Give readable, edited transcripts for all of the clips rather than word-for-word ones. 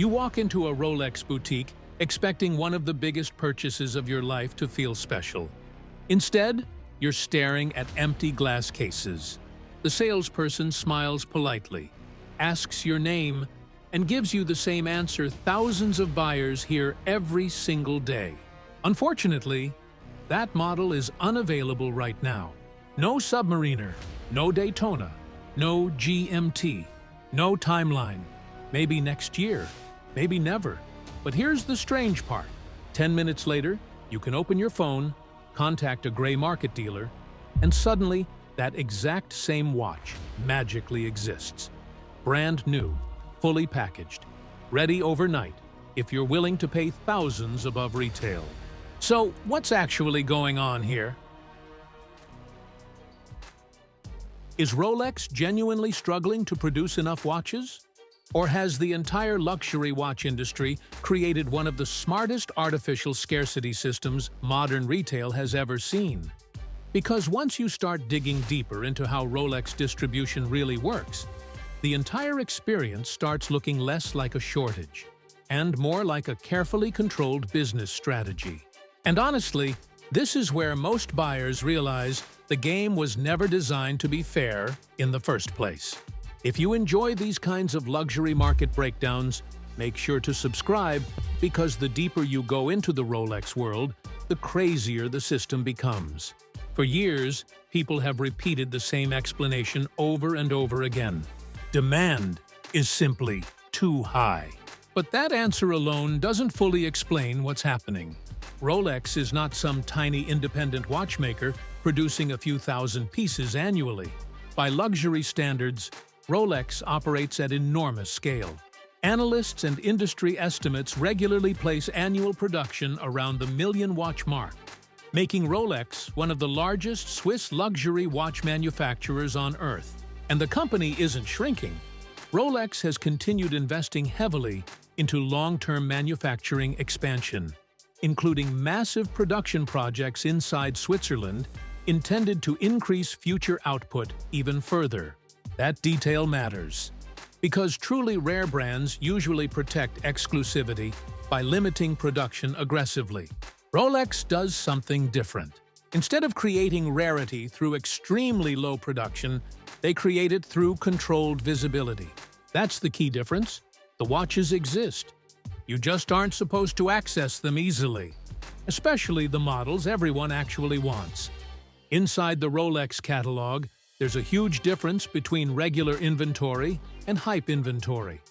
You walk into a Rolex boutique expecting one of the biggest purchases of your life to feel special. Instead, you're staring at empty glass cases. The salesperson smiles politely, asks your name, and gives you the same answer thousands of buyers hear every single day. Unfortunately, that model is unavailable right now. No Submariner, no Daytona, no GMT, no timeline. Maybe next year, maybe never. But here's the strange part. 10 minutes later, you can open your phone, contact a gray market dealer, and suddenly that exact same watch magically exists. Brand new, fully packaged, ready overnight if you're willing to pay thousands above retail. So, what's actually going on here? Is Rolex genuinely struggling to produce enough watches? Or has the entire luxury watch industry created one of the smartest artificial scarcity systems modern retail has ever seen? Because once you start digging deeper into how Rolex distribution really works, the entire experience starts looking less like a shortage and more like a carefully controlled business strategy. And honestly, this is where most buyers realize the game was never designed to be fair in the first place. If you enjoy these kinds of luxury market breakdowns, make sure to subscribe because the deeper you go into the Rolex world, the crazier the system becomes. For years, people have repeated the same explanation over and over again. Demand is simply too high. But that answer alone doesn't fully explain what's happening. Rolex is not some tiny independent watchmaker producing a few thousand pieces annually. By luxury standards, Rolex operates at enormous scale. Analysts and industry estimates regularly place annual production around the million-watch mark, making Rolex one of the largest Swiss luxury watch manufacturers on Earth. And the company isn't shrinking. Rolex has continued investing heavily into long-term manufacturing expansion, including massive production projects inside Switzerland intended to increase future output even further. That detail matters, because truly rare brands usually protect exclusivity by limiting production aggressively. Rolex does something different. Instead of creating rarity through extremely low production, they create it through controlled visibility. That's the key difference. The watches exist. You just aren't supposed to access them easily, especially the models everyone actually wants. Inside the Rolex catalog, there's a huge difference between regular inventory and hype inventory.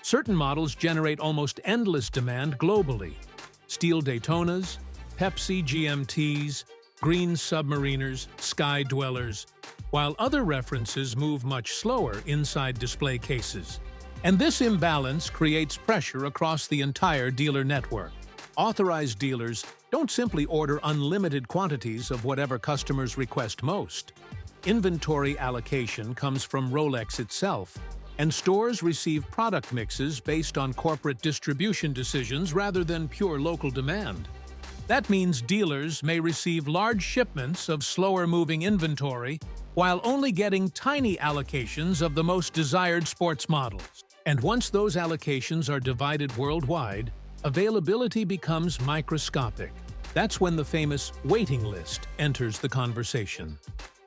Certain models generate almost endless demand globally. Steel Daytonas, Pepsi GMTs, green Submariners, Sky Dwellers, while other references move much slower inside display cases. And this imbalance creates pressure across the entire dealer network. Authorized dealers don't simply order unlimited quantities of whatever customers request most. Inventory allocation comes from Rolex itself, and stores receive product mixes based on corporate distribution decisions rather than pure local demand. That means dealers may receive large shipments of slower-moving inventory while only getting tiny allocations of the most desired sports models. And once those allocations are divided worldwide, availability becomes microscopic. That's when the famous waiting list enters the conversation.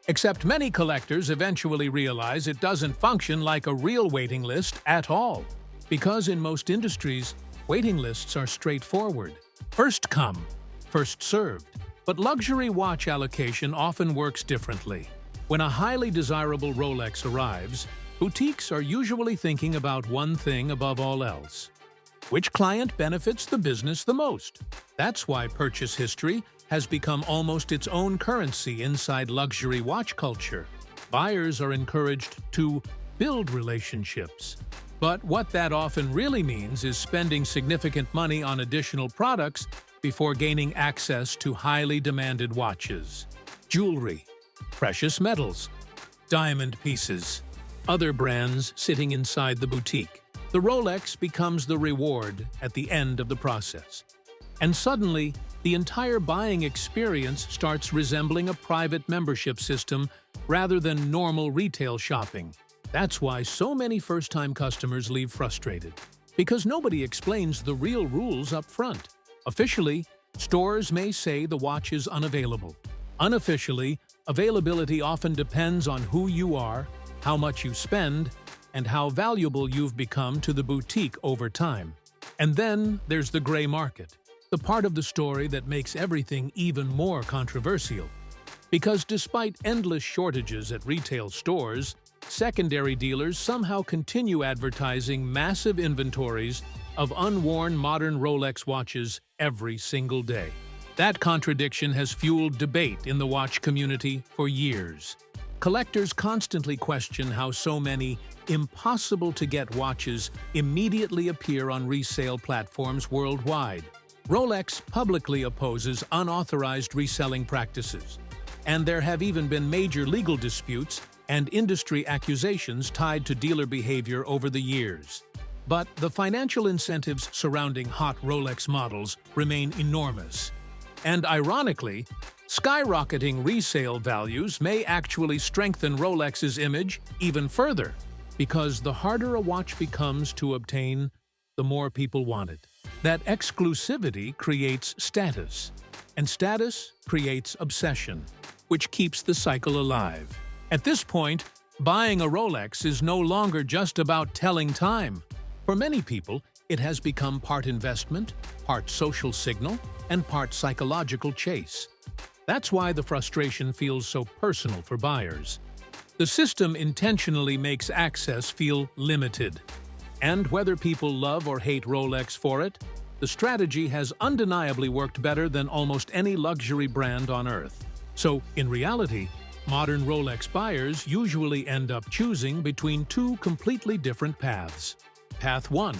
Except many collectors eventually realize it doesn't function like a real waiting list at all. Because in most industries, waiting lists are straightforward. First come, first served. But luxury watch allocation often works differently. When a highly desirable Rolex arrives, boutiques are usually thinking about one thing above all else: which client benefits the business the most? That's why purchase history has become almost its own currency inside luxury watch culture. Buyers are encouraged to build relationships. But what that often really means is spending significant money on additional products before gaining access to highly demanded watches. Jewelry, precious metals, diamond pieces, other brands sitting inside the boutique. The Rolex becomes the reward at the end of the process. And suddenly, the entire buying experience starts resembling a private membership system rather than normal retail shopping. That's why so many first-time customers leave frustrated. Because nobody explains the real rules up front. Officially, stores may say the watch is unavailable. Unofficially, availability often depends on who you are, how much you spend, and how valuable you've become to the boutique over time. And then there's the gray market, the part of the story that makes everything even more controversial. Because despite endless shortages at retail stores, secondary dealers somehow continue advertising massive inventories of unworn modern Rolex watches every single day. That contradiction has fueled debate in the watch community for years. Collectors constantly question how so many impossible-to-get watches immediately appear on resale platforms worldwide. Rolex publicly opposes unauthorized reselling practices, and there have even been major legal disputes and industry accusations tied to dealer behavior over the years. But the financial incentives surrounding hot Rolex models remain enormous. And ironically, skyrocketing resale values may actually strengthen Rolex's image even further, because the harder a watch becomes to obtain, the more people want it. That exclusivity creates status, and status creates obsession, which keeps the cycle alive. At this point, buying a Rolex is no longer just about telling time. For many people, it has become part investment, part social signal, and part psychological chase. That's why the frustration feels so personal for buyers. The system intentionally makes access feel limited. And whether people love or hate Rolex for it, the strategy has undeniably worked better than almost any luxury brand on Earth. So, in reality, modern Rolex buyers usually end up choosing between two completely different paths. Path 1.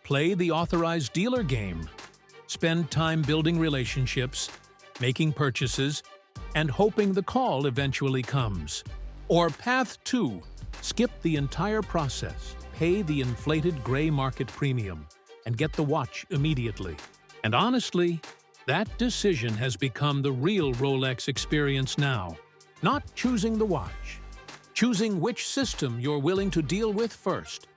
Play the authorized dealer game. Spend time building relationships, making purchases, and hoping the call eventually comes. Or Path 2. Skip the entire process, pay the inflated gray market premium, and get the watch immediately. And honestly, that decision has become the real Rolex experience now. Not choosing the watch, choosing which system you're willing to deal with first.